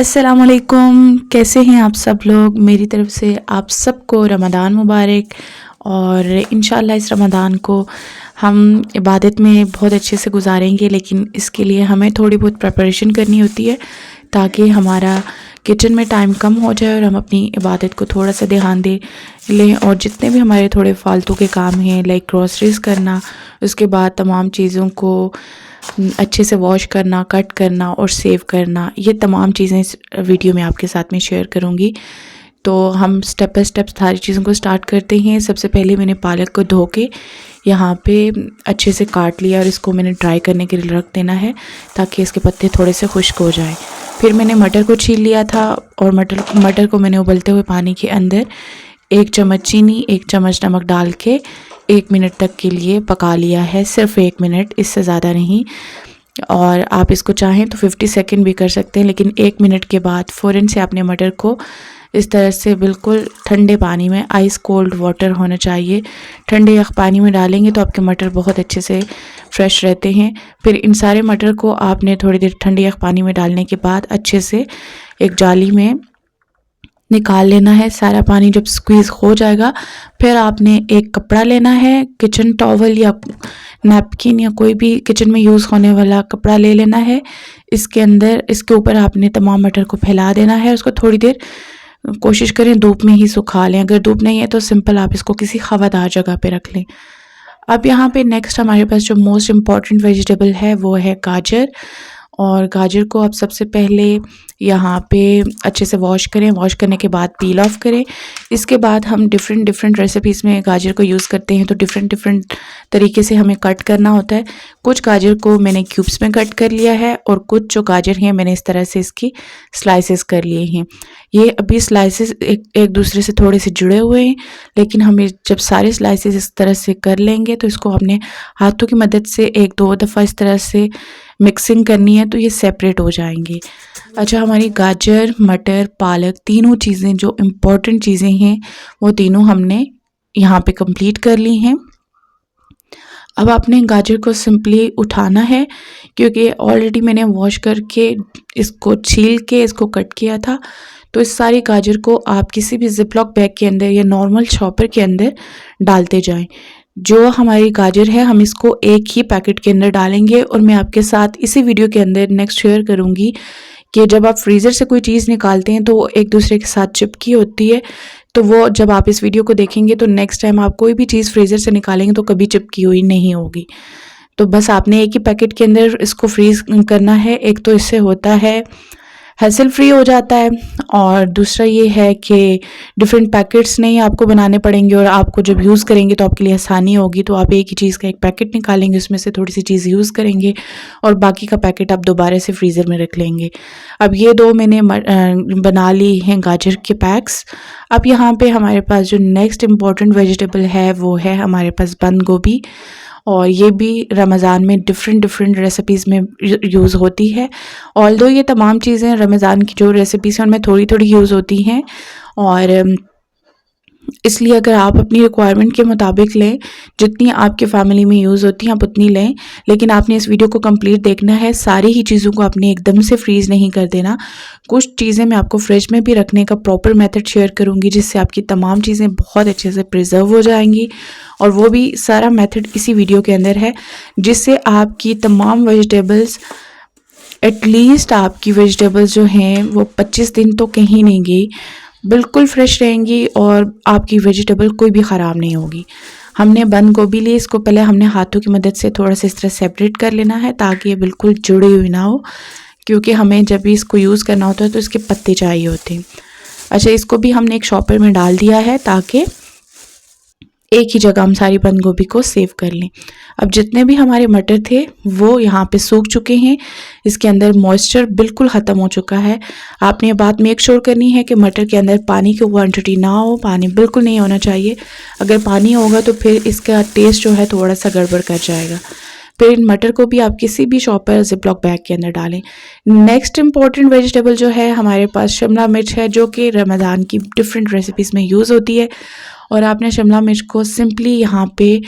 अस्सलामुअलैकुम, कैसे हैं आप सब लोग। मेरी तरफ से आप सबको रमज़ान मुबारक। और इंशाल्लाह इस रमज़ान को हम इबादत में बहुत अच्छे से गुजारेंगे, लेकिन इसके लिए हमें थोड़ी बहुत प्रिपरेशन करनी होती है ताकि हमारा किचन में टाइम कम हो जाए और हम अपनी इबादत को थोड़ा सा ध्यान दे लें। और जितने भी हमारे थोड़े फालतू के काम हैं, लाइक ग्रॉसरीज करना, उसके बाद तमाम चीज़ों को अच्छे से वॉश करना, कट करना और सेव करना, ये तमाम चीज़ें इस वीडियो में आपके साथ में शेयर करूँगी। तो हम स्टेप बाय स्टेप सारी चीज़ों को स्टार्ट करते हैं। सबसे पहले मैंने पालक को धो के यहाँ पे अच्छे से काट लिया और इसको मैंने ड्राई करने के लिए रख देना है ताकि इसके पत्ते थोड़े से खुश्क हो जाएं। फिर मैंने मटर को छील लिया था और मटर को मैंने उबलते हुए पानी के अंदर 1 चम्मच चीनी, 1 चम्मच नमक डाल के 1 मिनट तक के लिए पका लिया है। सिर्फ 1 मिनट, इससे ज़्यादा नहीं। और आप इसको चाहें तो 50 सेकंड भी कर सकते हैं, लेकिन 1 मिनट के बाद फ़ौरन से आपने मटर को इस तरह से बिल्कुल ठंडे पानी में, आइस कोल्ड वाटर होना चाहिए, ठंडे यख पानी में डालेंगे तो आपके मटर बहुत अच्छे से फ्रेश रहते हैं। फिर इन सारे मटर को आपने थोड़ी देर ठंडे यख पानी में डालने के बाद अच्छे से एक जाली में निकाल लेना है। सारा पानी जब स्क्वीज़ हो जाएगा, फिर आपने एक कपड़ा लेना है, किचन टॉवल या नैपकिन या कोई भी किचन में यूज़ होने वाला कपड़ा ले लेना है। इसके ऊपर आपने तमाम मटर को फैला देना है। उसको थोड़ी देर कोशिश करें धूप में ही सुखा लें। अगर धूप नहीं है तो सिंपल आप इसको किसी हवादार जगह पे रख लें। अब यहाँ पे नेक्स्ट हमारे पास जो मोस्ट इम्पॉर्टेंट वेजिटेबल है वो है गाजर। और गाजर को आप सबसे पहले यहाँ पे अच्छे से वॉश करें। वॉश करने के बाद पील ऑफ करें। इसके बाद हम डिफरेंट रेसिपीज़ में गाजर को यूज़ करते हैं, तो डिफरेंट तरीके से हमें कट करना होता है। कुछ गाजर को मैंने क्यूब्स में कट कर लिया है और कुछ जो गाजर हैं मैंने इस तरह से इसकी स्लाइसेस कर लिए हैं। ये अभी स्लाइसेस एक दूसरे से थोड़े से जुड़े हुए हैं, लेकिन हमें जब सारे स्लाइसेस इस तरह से कर लेंगे तो इसको हमने हाथों की मदद से 1-2 दफ़ा इस तरह से मिक्सिंग करनी है तो ये सेपरेट हो जाएंगे। अच्छा, हमारी गाजर, मटर, पालक तीनों चीज़ें जो इम्पोर्टेंट चीज़ें हैं वो तीनों हमने यहाँ पे कंप्लीट कर ली हैं। अब आपने गाजर को सिंपली उठाना है, क्योंकि ऑलरेडी मैंने वॉश करके इसको छील के इसको कट किया था। तो इस सारी गाजर को आप किसी भी जिपलॉक बैग के अंदर या नॉर्मल चॉपर के अंदर डालते जाएं। जो हमारी गाजर है हम इसको एक ही पैकेट के अंदर डालेंगे और मैं आपके साथ इसी वीडियो के अंदर नेक्स्ट शेयर करूँगी कि जब आप फ्रीज़र से कोई चीज़ निकालते हैं तो वो एक दूसरे के साथ चिपकी होती है। तो वो जब आप इस वीडियो को देखेंगे तो नेक्स्ट टाइम आप कोई भी चीज़ फ्रीज़र से निकालेंगे तो कभी चिपकी हुई नहीं होगी। तो बस आपने एक ही पैकेट के अंदर इसको फ्रीज़ करना है। एक तो इससे होता है हैसल फ्री हो जाता है, और दूसरा ये है कि डिफरेंट पैकेट्स नहीं आपको बनाने पड़ेंगे और आपको जब यूज़ करेंगे तो आपके लिए आसानी होगी। तो आप एक ही चीज़ का एक पैकेट निकालेंगे, उसमें से थोड़ी सी चीज़ यूज़ करेंगे और बाकी का पैकेट आप दोबारा से फ्रीज़र में रख लेंगे। अब ये 2 मैंने बना ली हैं गाजर के पैक्स। अब यहाँ पे हमारे पास जो नेक्स्ट इम्पॉर्टेंट वेजिटेबल है वो है हमारे पास बंद गोभी। और ये भी रमज़ान में डिफरेंट रेसिपीज़ में यूज़ होती है। ऑल्दो ये तमाम चीज़ें रमज़ान की जो रेसिपीज़ हैं उनमें थोड़ी यूज़ होती हैं, और इसलिए अगर आप अपनी रिक्वायरमेंट के मुताबिक लें, जितनी आपके फैमिली में यूज़ होती हैं आप उतनी लें। लेकिन आपने इस वीडियो को कंप्लीट देखना है। सारी ही चीज़ों को आपने एकदम से फ्रीज़ नहीं कर देना। कुछ चीज़ें मैं आपको फ्रिज में भी रखने का प्रॉपर मेथड शेयर करूँगी, जिससे आपकी तमाम चीज़ें बहुत अच्छे से प्रिजर्व हो जाएंगी। और वो भी सारा मेथड इसी वीडियो के अंदर है, जिससे आपकी तमाम वेजिटेबल्स, एटलीस्ट आपकी वेजिटेबल्स जो हैं वो 25 दिन तो कहीं नहीं गई, बिल्कुल फ्रेश रहेंगी और आपकी वेजिटेबल कोई भी ख़राब नहीं होगी। हमने बंद गोभी ली, इसको पहले हमने हाथों की मदद से थोड़ा सा इस तरह सेपरेट कर लेना है ताकि ये बिल्कुल जुड़ी हुई ना हो, क्योंकि हमें जब भी इसको यूज़ करना होता है तो इसके पत्ते चाहिए होते हैं। अच्छा, इसको भी हमने एक शॉपर में डाल दिया है ताकि एक ही जगह हम सारी बंद गोभी को सेव कर लें। अब जितने भी हमारे मटर थे वो यहाँ पे सूख चुके हैं, इसके अंदर मॉइस्चर बिल्कुल ख़त्म हो चुका है। आपने ये बात मेक श्योर करनी है कि मटर के अंदर पानी की क्वांटिटी ना हो, पानी बिल्कुल नहीं होना चाहिए। अगर पानी होगा तो फिर इसका टेस्ट जो है थोड़ा सा गड़बड़ कर जाएगा। फिर इन मटर को भी आप किसी भी शॉपर जिपलॉक बैग के अंदर डालें। नेक्स्ट इम्पॉर्टेंट वेजिटेबल जो है हमारे पास शिमला मिर्च है, जो कि रमज़ान की डिफरेंट रेसिपीज़ में यूज़ होती है। और आपने शिमला मिर्च को सिंपली यहाँ पे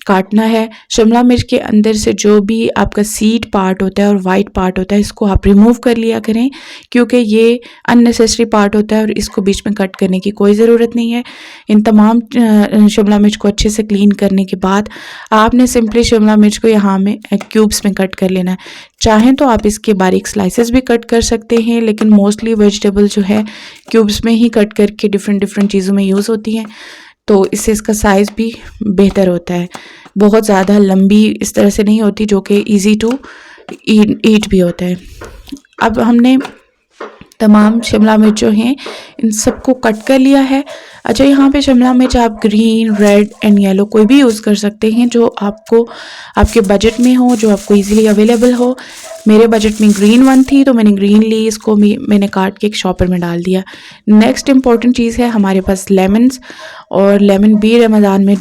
काटना है। शिमला मिर्च के अंदर से जो भी आपका सीड पार्ट होता है और वाइट पार्ट होता है, इसको आप रिमूव कर लिया करें, क्योंकि ये अननेसेसरी पार्ट होता है और इसको बीच में कट करने की कोई ज़रूरत नहीं है। इन तमाम शिमला मिर्च को अच्छे से क्लीन करने के बाद आपने सिंपली शिमला मिर्च को यहाँ में क्यूब्स में कट कर लेना है। चाहें तो आप इसके बारीक स्लाइसेस भी कट कर सकते हैं, लेकिन मोस्टली वेजिटेबल जो है क्यूब्स में ही कट करके डिफरेंट डिफरेंट चीज़ों में यूज़ होती हैं, तो इससे इसका साइज़ भी बेहतर होता है। बहुत ज़्यादा लंबी इस तरह से नहीं होती, जो कि ईजी टू ईट भी होता है। अब हमने तमाम शिमला मिर्च जो हैं इन सबको कट कर लिया है। अच्छा, यहाँ पे शिमला मिर्च आप ग्रीन, रेड एंड येलो कोई भी यूज़ कर सकते हैं जो आपको आपके बजट में हो, जो आपको इजीली अवेलेबल हो। मेरे बजट में ग्रीन वन थी तो मैंने ग्रीन ली, इसको मैंने काट के एक शॉपर में डाल दिया। नेक्स्ट इम्पॉर्टेंट चीज़ है हमारे पास लेमन्स, और लेमन भी रमज़ान में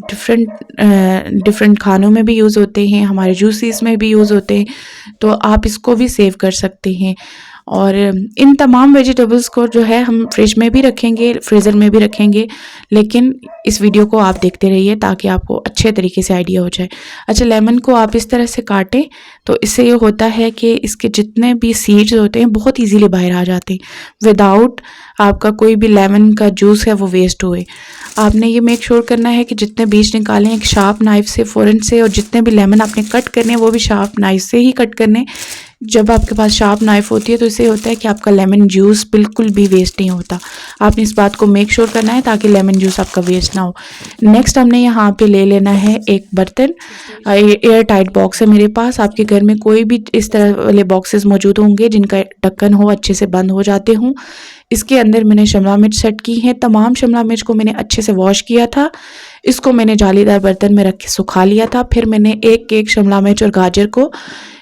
डिफरेंट खानों में भी यूज़ होते हैं, हमारे जूसेस में भी यूज़ होते हैं, तो आप इसको भी सेव कर सकते हैं। और इन तमाम वेजिटेबल्स को जो है हम फ्रिज में भी रखेंगे, फ्रीज़र में भी रखेंगे, लेकिन इस वीडियो को आप देखते रहिए ताकि आपको अच्छे तरीके से आइडिया हो जाए। अच्छा, लेमन को आप इस तरह से काटें तो इससे ये होता है कि इसके जितने भी सीड्स होते हैं बहुत इजीली बाहर आ जाते हैं, विदाउट आपका कोई भी लेमन का जूस है वो वेस्ट हुए। आपने ये मेक श्योर करना है कि जितने बीज निकालें एक शार्प नाइफ से फ़ौरन से, और जितने भी लेमन आपने कट करने हैं वो भी शार्प नाइफ से ही कट करने। जब आपके पास शार्प नाइफ होती है तो इससे होता है कि आपका लेमन जूस बिल्कुल भी वेस्ट नहीं होता। आपने इस बात को मेक श्योर करना है ताकि लेमन जूस आपका वेस्ट ना हो। नेक्स्ट हमने यहाँ पे ले लेना है एक बर्तन, एयर टाइट बॉक्स है मेरे पास। आपके घर में कोई भी इस तरह वाले बॉक्सेस मौजूद होंगे जिनका ढक्कन हो, अच्छे से बंद हो जाते हों। इसके अंदर मैंने शिमला मिर्च सेट की है। तमाम शिमला मिर्च को मैंने अच्छे से वॉश किया था, इसको मैंने जालीदार बर्तन में रख के सुखा लिया था। फिर मैंने एक एक शिमला मिर्च और गाजर को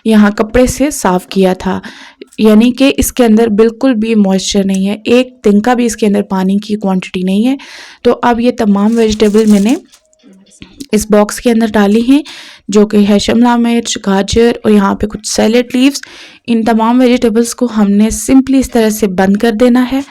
यहाँ कपड़े से साफ़ किया था, यानी कि इसके अंदर बिल्कुल भी मॉइस्चर नहीं है, एक तिनका भी इसके अंदर पानी की क्वांटिटी नहीं है। तो अब ये तमाम वेजिटेबल मैंने इस बॉक्स के अंदर डाली हैं, जो कि है शिमला मिर्च, गाजर और यहाँ पे कुछ सैलेड लीव्स। इन तमाम वेजिटेबल्स को हमने सिंपली इस तरह से बंद कर देना है,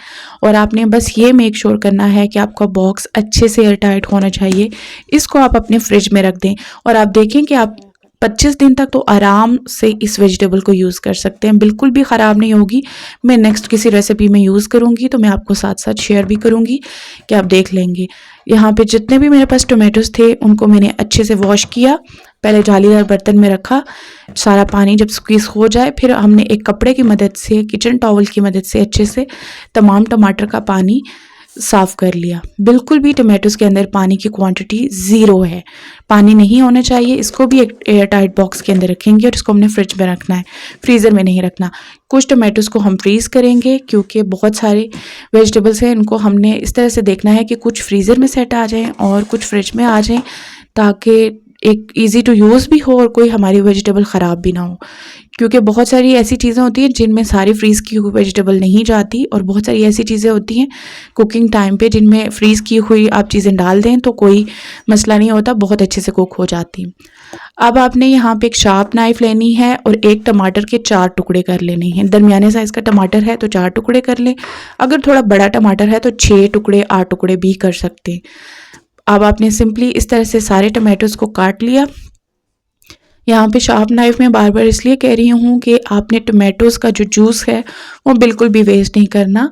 और आपने बस ये मेक श्योर करना है कि आपका बॉक्स अच्छे से एयर टाइट होना चाहिए। इसको आप अपने फ्रिज में रख दें और आप देखें कि आप 25 दिन तक तो आराम से इस वेजिटेबल को यूज़ कर सकते हैं, बिल्कुल भी ख़राब नहीं होगी। मैं नेक्स्ट किसी रेसिपी में यूज़ करूँगी तो मैं आपको साथ साथ शेयर भी करूँगी कि आप देख लेंगे। यहाँ पे जितने भी मेरे पास टोमेटोज़ थे उनको मैंने अच्छे से वॉश किया, पहले जालीदार बर्तन में रखा, सारा पानी जब स्क्वीज़ हो जाए फिर हमने एक कपड़े की मदद से, किचन टॉवल की मदद से अच्छे से तमाम टमाटर का पानी साफ़ कर लिया। बिल्कुल भी टमाटोज़ के अंदर पानी की क्वांटिटी ज़ीरो है, पानी नहीं होना चाहिए। इसको भी एक एयर टाइट बॉक्स के अंदर रखेंगे और इसको हमने फ्रिज में रखना है, फ्रीज़र में नहीं रखना। कुछ टमाटोज़ को हम फ्रीज़ करेंगे क्योंकि बहुत सारे वेजिटेबल्स हैं, इनको हमने इस तरह से देखना है कि कुछ फ्रीज़र में सेट आ जाएँ और कुछ फ्रिज में आ जाएँ, ताकि एक इजी टू यूज़ भी हो और कोई हमारी वेजिटेबल ख़राब भी ना हो। क्योंकि बहुत सारी ऐसी चीज़ें होती हैं जिनमें सारी फ्रीज़ की हुई वेजिटेबल नहीं जाती, और बहुत सारी ऐसी चीज़ें होती हैं कुकिंग टाइम पे जिनमें फ्रीज़ की हुई आप चीज़ें डाल दें तो कोई मसला नहीं होता, बहुत अच्छे से कुक हो जाती। अब आपने यहाँ पे एक शार्प नाइफ़ लेनी है और एक टमाटर के 4 टुकड़े कर लेने हैं। दरमियाने साइज़ का टमाटर है तो 4 टुकड़े कर लें, अगर थोड़ा बड़ा टमाटर है तो 6 टुकड़े 8 टुकड़े भी कर सकते हैं। अब आपने सिंपली इस तरह से सारे टमाटोज़ को काट लिया। यहाँ पे शार्प नाइफ़ में बार बार इसलिए कह रही हूँ कि आपने टमाटोज़ का जो जूस है वो बिल्कुल भी वेस्ट नहीं करना।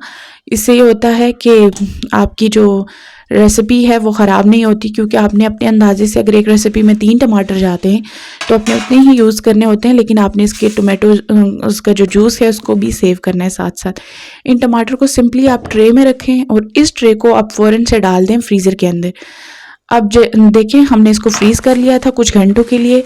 इससे ये होता है कि आपकी जो रेसिपी है वो ख़राब नहीं होती, क्योंकि आपने अपने अंदाजे से अगर एक रेसिपी में 3 टमाटर जाते हैं तो अपने उतने ही यूज़ करने होते हैं, लेकिन आपने इसके टमाटो उसका जो जूस है उसको भी सेव करना है साथ साथ। इन टमाटर को सिंपली आप ट्रे में रखें और इस ट्रे को आप फ़ौरन से डाल दें फ्रीज़र के अंदर। अब देखें हमने इसको फ्रीज़ कर लिया था कुछ घंटों के लिए।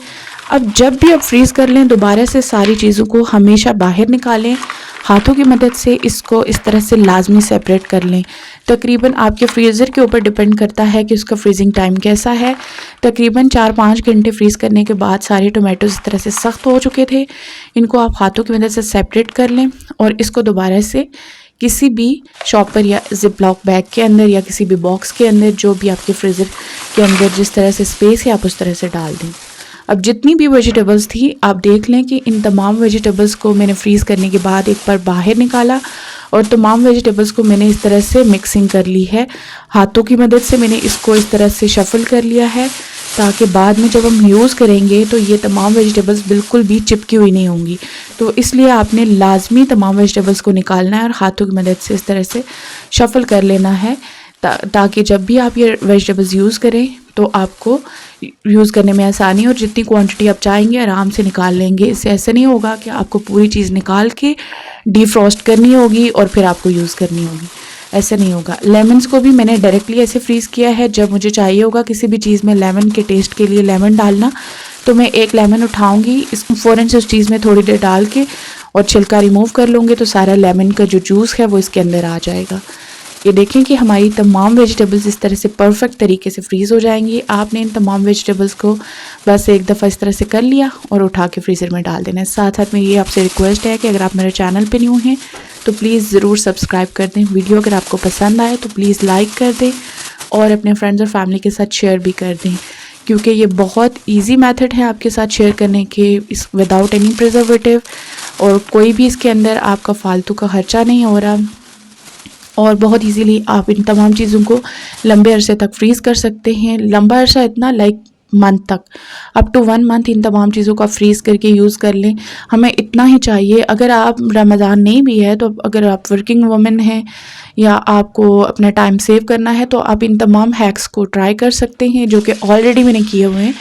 अब जब भी आप फ्रीज़ कर लें दोबारा से सारी चीज़ों को हमेशा बाहर निकालें, हाथों की मदद से इसको इस तरह से लाजमी सेपरेट कर लें। तकरीबन आपके फ्रीज़र के ऊपर डिपेंड करता है कि उसका फ्रीजिंग टाइम कैसा है। तकरीबन 4-5 घंटे फ्रीज़ करने के बाद सारे टोमेटोज़ इस तरह से सख्त हो चुके थे। इनको आप हाथों की मदद से सेपरेट कर लें और इसको दोबारा से किसी भी शॉपर या जिप लॉक बैग के अंदर या किसी भी बॉक्स के अंदर, जो भी आपके फ्रीज़र के अंदर जिस तरह से स्पेस है आप उस तरह से डाल दें। अब जितनी भी वेजिटेबल्स थी आप देख लें कि इन तमाम वेजिटेबल्स को मैंने फ्रीज़ करने के बाद एक बार बाहर निकाला और तमाम वेजिटेबल्स को मैंने इस तरह से मिक्सिंग कर ली है। हाथों की मदद से मैंने इसको इस तरह से शफ़ल कर लिया है ताकि बाद में जब हम यूज़ करेंगे तो ये तमाम वेजिटेबल्स बिल्कुल भी चिपकी हुई नहीं होंगी। तो इसलिए आपने लाजमी तमाम वेजिटेबल्स को निकालना है और हाथों की मदद से इस तरह से शफल कर लेना है, ताकि जब भी आप ये वेजिटेबल्स यूज़ करें तो आपको यूज़ करने में आसानी, और जितनी क्वांटिटी आप चाहेंगे आराम से निकाल लेंगे। इससे ऐसा नहीं होगा कि आपको पूरी चीज़ निकाल के डीफ्रॉस्ट करनी होगी और फिर आपको यूज़ करनी होगी, ऐसा नहीं होगा। लेमन्स को भी मैंने डायरेक्टली ऐसे फ्रीज़ किया है। जब मुझे चाहिए होगा किसी भी चीज़ में लेमन के टेस्ट के लिए लेमन डालना, तो मैं एक लेमन उठाऊंगी, इसको फ़ौरन से उस चीज़ में थोड़ी देर डाल के और छिलका रिमूव कर लूँगी, तो सारा लेमन का जो जूस है वो इसके अंदर आ जाएगा। ये देखें कि हमारी तमाम वेजिटेबल्स इस तरह से परफेक्ट तरीके से फ्रीज़ हो जाएंगी। आपने इन तमाम वेजिटेबल्स को बस एक दफ़ा इस तरह से कर लिया और उठा के फ्रीज़र में डाल देना है। साथ साथ में ये आपसे रिक्वेस्ट है कि अगर आप मेरे चैनल पे न्यू हैं तो प्लीज़ ज़रूर सब्सक्राइब कर दें। वीडियो अगर आपको पसंद आए तो प्लीज़ लाइक कर दें और अपने फ्रेंड्स और फैमिली के साथ शेयर भी कर दें, क्योंकि ये बहुत ईजी मेथड है आपके साथ शेयर करने के, इस विदाउट एनी प्रिजर्वेटिव, और कोई भी इसके अंदर आपका फालतू का खर्चा नहीं हो रहा, और बहुत इजीली आप इन तमाम चीज़ों को लंबे अरसे तक फ्रीज़ कर सकते हैं। लंबा अरसा इतना लाइक मंथ तक, अप टू 1 मंथ इन तमाम चीज़ों को आप फ्रीज़ करके यूज़ कर लें। हमें इतना ही चाहिए। अगर आप रमज़ान नहीं भी है तो अगर आप वर्किंग वुमेन हैं या आपको अपना टाइम सेव करना है तो आप इन तमाम हैक्स को ट्राई कर सकते हैं, जो कि ऑलरेडी मैंने किए हुए हैं।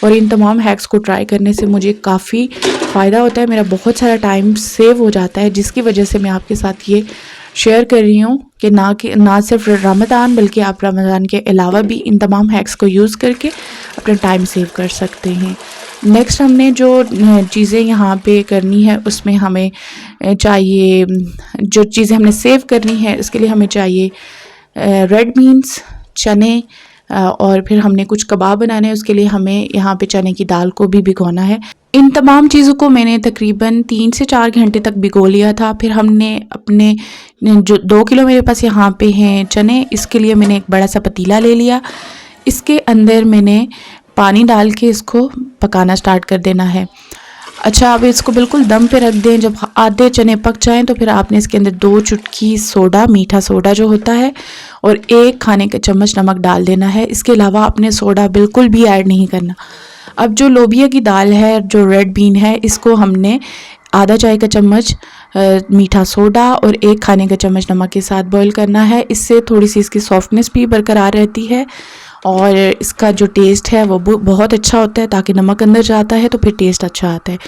और इन तमाम हैक्स को ट्राई करने से मुझे काफ़ी फ़ायदा होता है, मेरा बहुत सारा टाइम सेव हो जाता है, जिसकी वजह से मैं आपके साथ ये शेयर कर रही हूँ कि ना सिर्फ रमज़ान बल्कि आप रमज़ान के अलावा भी इन तमाम हैक्स को यूज़ करके अपना टाइम सेव कर सकते हैं। नेक्स्ट हमने जो चीज़ें यहाँ पे करनी है उसमें हमें चाहिए, जो चीज़ें हमने सेव करनी है उसके लिए हमें चाहिए रेड बीन्स, चने, और फिर हमने कुछ कबाब बनाने हैं, उसके लिए हमें यहाँ पे चने की दाल को भी भिगोना है। इन तमाम चीज़ों को मैंने तकरीबन 3 से 4 घंटे तक भिगो लिया था। फिर हमने अपने जो 2 किलो मेरे पास यहाँ पे हैं चने, इसके लिए मैंने एक बड़ा सा पतीला ले लिया। इसके अंदर मैंने पानी डाल के इसको पकाना स्टार्ट कर देना है। अच्छा, आप इसको बिल्कुल दम पे रख दें। जब आधे चने पक जाएं तो फिर आपने इसके अंदर 2 चुटकी सोडा, मीठा सोडा जो होता है, और 1 खाने का चम्मच नमक डाल देना है। इसके अलावा आपने सोडा बिल्कुल भी ऐड नहीं करना। अब जो लोबिया की दाल है, जो रेड बीन है, इसको हमने आधा चाय का चम्मच मीठा सोडा और 1 खाने का चम्मच नमक के साथ बॉईल करना है। इससे थोड़ी सी इसकी सॉफ्टनेस भी बरकरार रहती है और इसका जो टेस्ट है वो बहुत अच्छा होता है, ताकि नमक अंदर जाता है तो फिर टेस्ट अच्छा आता है।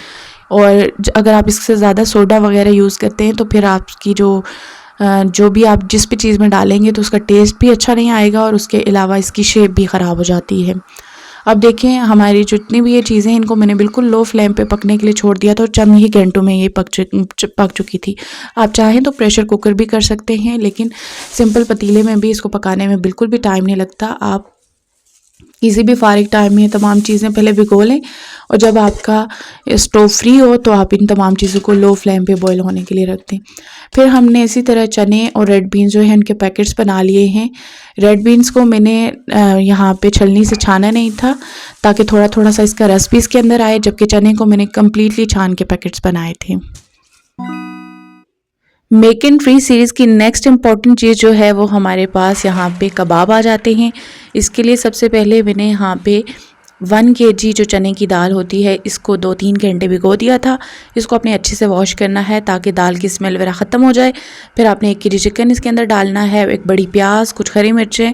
और अगर आप इससे ज़्यादा सोडा वगैरह यूज़ करते हैं तो फिर आपकी जो भी आप जिस भी चीज़ में डालेंगे तो उसका टेस्ट भी अच्छा नहीं आएगा, और उसके अलावा इसकी शेप भी ख़राब हो जाती है। अब देखें, हमारी जितनी भी ये चीज़ें हैं इनको मैंने बिल्कुल लो फ्लेम पे पकने के लिए छोड़ दिया था और चंद ही घंटों में ये पक चुकी थी। आप चाहें तो प्रेशर कुकर भी कर सकते हैं, लेकिन सिंपल पतीले में भी इसको पकाने में बिल्कुल भी टाइम नहीं लगता। आप किसी भी फारिग टाइम में तमाम चीज़ें पहले भिगो लें, और जब आपका स्टोव फ्री हो तो आप इन तमाम चीज़ों को लो फ्लेम पे बॉईल होने के लिए रख दें। फिर हमने इसी तरह चने और रेड बीन्स जो है उनके पैकेट्स बना लिए हैं। रेड बीन्स को मैंने यहाँ पे छलनी से छाना नहीं था, ताकि थोड़ा थोड़ा सा इसका रस भी इसके अंदर आए, जबकि चने को मैंने कम्प्लीटली छान के पैकेट्स बनाए थे। मेक इन फ्री सीरीज़ की नेक्स्ट इम्पॉर्टेंट चीज़ जो है वो हमारे पास यहाँ पे कबाब आ जाते हैं। इसके लिए सबसे पहले मैंने यहाँ पे 1 kg जो चने की दाल होती है इसको 2-3 घंटे भिगो दिया था। इसको अपने अच्छे से वॉश करना है ताकि दाल की स्मेल वगैरह ख़त्म हो जाए। फिर आपने 1 kg चिकन इसके अंदर डालना है, 1 बड़ी प्याज, कुछ हरी मिर्चें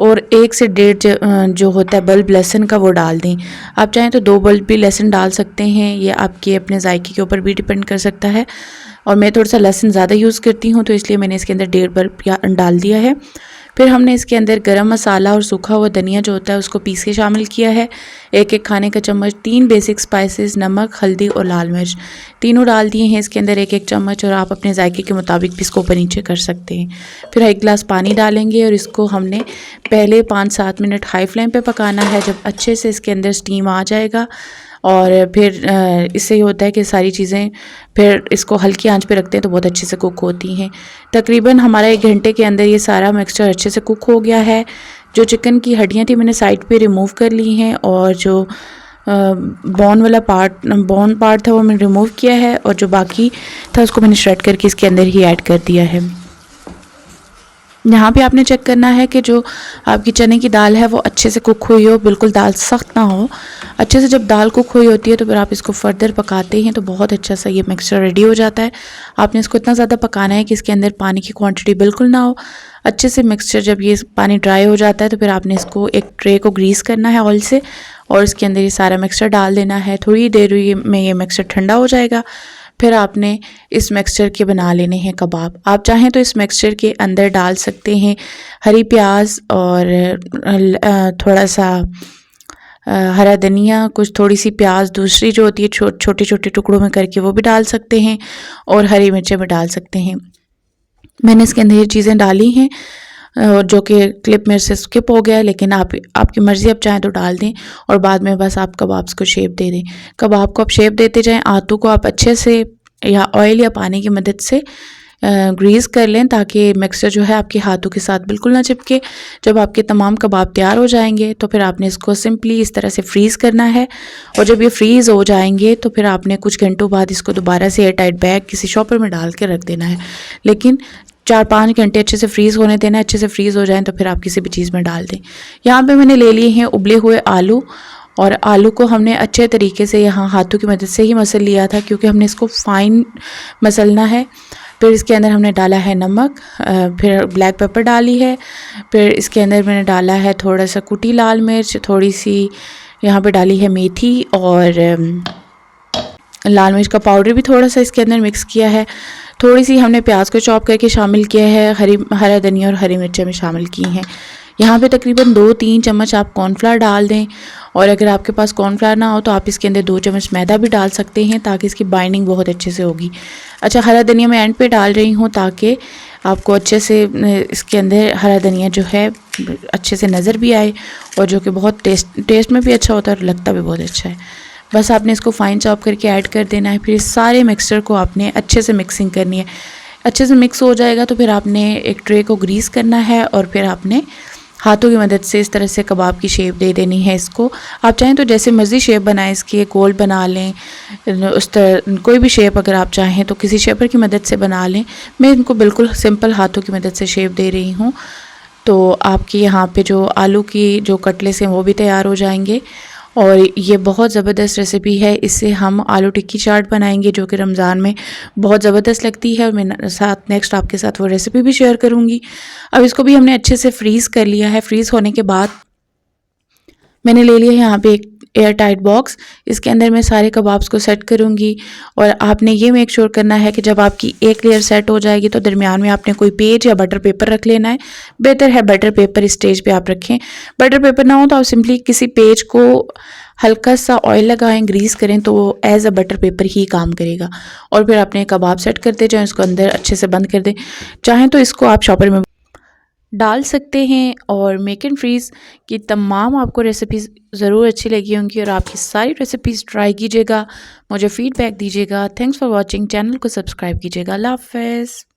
और 1 से 1.5 जो होता है बल्ब लहसुन का वो डाल दें। आप चाहें तो 2 बल्ब भी लहसुन डाल सकते हैं, ये आपके अपने जायके के ऊपर भी डिपेंड कर सकता है। और मैं थोड़ा सा लहसुन ज़्यादा यूज़ करती हूँ तो इसलिए मैंने इसके अंदर 1.5 बल्ब डाल दिया है। फिर हमने इसके अंदर गरम मसाला और सूखा हुआ धनिया जो होता है उसको पीस के शामिल किया है, 1-1 खाने का चम्मच, 3 बेसिक स्पाइसेस, नमक, हल्दी और लाल मिर्च तीनों डाल दिए हैं इसके अंदर 1-1 चम्मच, और आप अपने जायके के मुताबिक भी इसको ऊपर नीचे कर सकते हैं। फिर 1 गिलास पानी डालेंगे और इसको हमने पहले 5-7 मिनट हाई फ्लेम पे पकाना है। जब अच्छे से इसके अंदर स्टीम आ जाएगा और फिर इससे ये होता है कि सारी चीज़ें फिर इसको हल्की आंच पे रखते हैं तो बहुत अच्छे से कुक होती हैं। तकरीबन हमारा 1 घंटे के अंदर ये सारा मिक्सचर अच्छे से कुक हो गया है। जो चिकन की हड्डियाँ थी मैंने साइड पे रिमूव कर ली हैं, और जो बोन पार्ट था वो मैंने रिमूव किया है, और जो बाकी था उसको मैंने श्रेड करके इसके अंदर ही ऐड कर दिया है। यहाँ पे आपने चेक करना है कि जो आपकी चने की दाल है वो अच्छे से कुक हुई हो, बिल्कुल दाल सख्त ना हो। अच्छे से जब दाल कुक हुई होती है तो फिर आप इसको फर्दर पकाते हैं तो बहुत अच्छा सा ये मिक्सचर रेडी हो जाता है। आपने इसको इतना ज़्यादा पकाना है कि इसके अंदर पानी की क्वांटिटी बिल्कुल ना हो। अच्छे से मिक्सचर जब ये पानी ड्राई हो जाता है तो फिर आपने इसको एक ट्रे को ग्रीस करना है ऑयल से और इसके अंदर ये सारा मिक्सचर डाल देना है। थोड़ी देर में ये मिक्सचर ठंडा हो जाएगा। फिर आपने इस मिक्सचर के बना लेने हैं कबाब। आप चाहें तो इस मिक्सचर के अंदर डाल सकते हैं हरी प्याज और थोड़ा सा हरा धनिया, कुछ थोड़ी सी प्याज दूसरी जो होती है छोटे छोटे टुकड़ों में करके वो भी डाल सकते हैं और हरी मिर्चें भी डाल सकते हैं। मैंने इसके अंदर ये चीज़ें डाली हैं जो कि क्लिप मेरे से स्किप हो गया, लेकिन आपकी मर्ज़ी, आप चाहें तो डाल दें और बाद में बस आप कबाब्स को शेप दे दें। कबाब को आप शेप देते जाएं। आलू को आप अच्छे से या ऑयल या पानी की मदद से ग्रीस कर लें ताकि मिक्सचर जो है आपके हाथों के साथ बिल्कुल ना चिपके। जब आपके तमाम कबाब तैयार हो जाएंगे तो फिर आपने इसको सिंपली इस तरह से फ्रीज़ करना है और जब ये फ्रीज़ हो जाएंगे तो फिर आपने कुछ घंटों बाद इसको दोबारा से एयर टाइट बैग किसी शॉपर में डाल के रख देना है। लेकिन 4-5 घंटे अच्छे से फ्रीज़ होने देना है। अच्छे से फ्रीज़ हो जाएं तो फिर आप किसी भी चीज़ में डाल दें। यहाँ पे मैंने ले लिए हैं उबले हुए आलू और आलू को हमने अच्छे तरीके से यहाँ हाथों की मदद से ही मसल लिया था क्योंकि हमने इसको फाइन मसलना है। फिर इसके अंदर हमने डाला है नमक, फिर ब्लैक पेपर डाली है, फिर इसके अंदर मैंने डाला है थोड़ा सा कुटी लाल मिर्च, थोड़ी सी यहाँ पे डाली है मेथी और लाल मिर्च का पाउडर भी थोड़ा सा इसके अंदर मिक्स किया है। थोड़ी सी हमने प्याज को चॉप करके शामिल किया है, हरा धनिया और हरी मिर्चें भी शामिल की हैं। यहाँ पे तकरीबन 2-3 चम्मच आप कॉर्नफ्लावर डाल दें और अगर आपके पास कॉर्नफ्लावर ना हो तो आप इसके अंदर 2 चम्मच मैदा भी डाल सकते हैं ताकि इसकी बाइंडिंग बहुत अच्छे से होगी। अच्छा, हरा धनिया मैं एंड पे डाल रही हूँ ताकि आपको अच्छे से इसके अंदर हरा धनिया जो है अच्छे से नज़र भी आए और जो कि बहुत टेस्ट में भी अच्छा होता है और लगता भी बहुत अच्छा है। बस आपने इसको फाइन चॉप करके ऐड कर देना है। फिर इस सारे मिक्सचर को आपने अच्छे से मिक्सिंग करनी है। अच्छे से मिक्स हो जाएगा तो फिर आपने एक ट्रे को ग्रीस करना है और फिर आपने हाथों की मदद से इस तरह से कबाब की शेप दे देनी है इसको। आप चाहें तो जैसे मर्ज़ी शेप बनाएं, इसकी गोल बना लें, उस तरह कोई भी शेप अगर आप चाहें तो किसी शेपर की मदद से बना लें। मैं इनको बिल्कुल सिंपल हाथों की मदद से शेप दे रही हूँ। तो आपके यहाँ पे जो आलू की जो कटलेट्स हैं वो भी तैयार हो जाएंगे और ये बहुत ज़बरदस्त रेसिपी है। इससे हम आलू टिक्की चाट बनाएंगे जो कि रमज़ान में बहुत ज़बरदस्त लगती है और मैं साथ नेक्स्ट आपके साथ वो रेसिपी भी शेयर करूँगी। अब इसको भी हमने अच्छे से फ्रीज़ कर लिया है। फ्रीज़ होने के बाद मैंने ले लिया है यहाँ पे एक एयर टाइट बॉक्स। इसके अंदर मैं सारे कबाब्स को सेट करूँगी और आपने ये मेक श्योर करना है कि जब आपकी एक लेयर सेट हो जाएगी तो दरमियान में आपने कोई पेज या बटर पेपर रख लेना है। बेहतर है बटर पेपर इस स्टेज पे आप रखें। बटर पेपर ना हो तो आप सिंपली किसी पेज को हल्का सा ऑयल लगाएं, ग्रीस करें तो वो एज अ बटर पेपर ही काम करेगा। और फिर आपने कबाब सेट करते जाएँ, इसको अंदर अच्छे से बंद कर दें। चाहें तो इसको आप शॉपर में डाल सकते हैं और मेक एंड फ्रीज़ की तमाम आपको रेसिपीज़ ज़रूर अच्छी लगी होंगी और आपकी सारी रेसिपीज़ ट्राई कीजिएगा, मुझे फ़ीडबैक दीजिएगा। Thanks for watching. चैनल को सब्सक्राइब कीजिएगा। अल्लाह हाफ़िज़।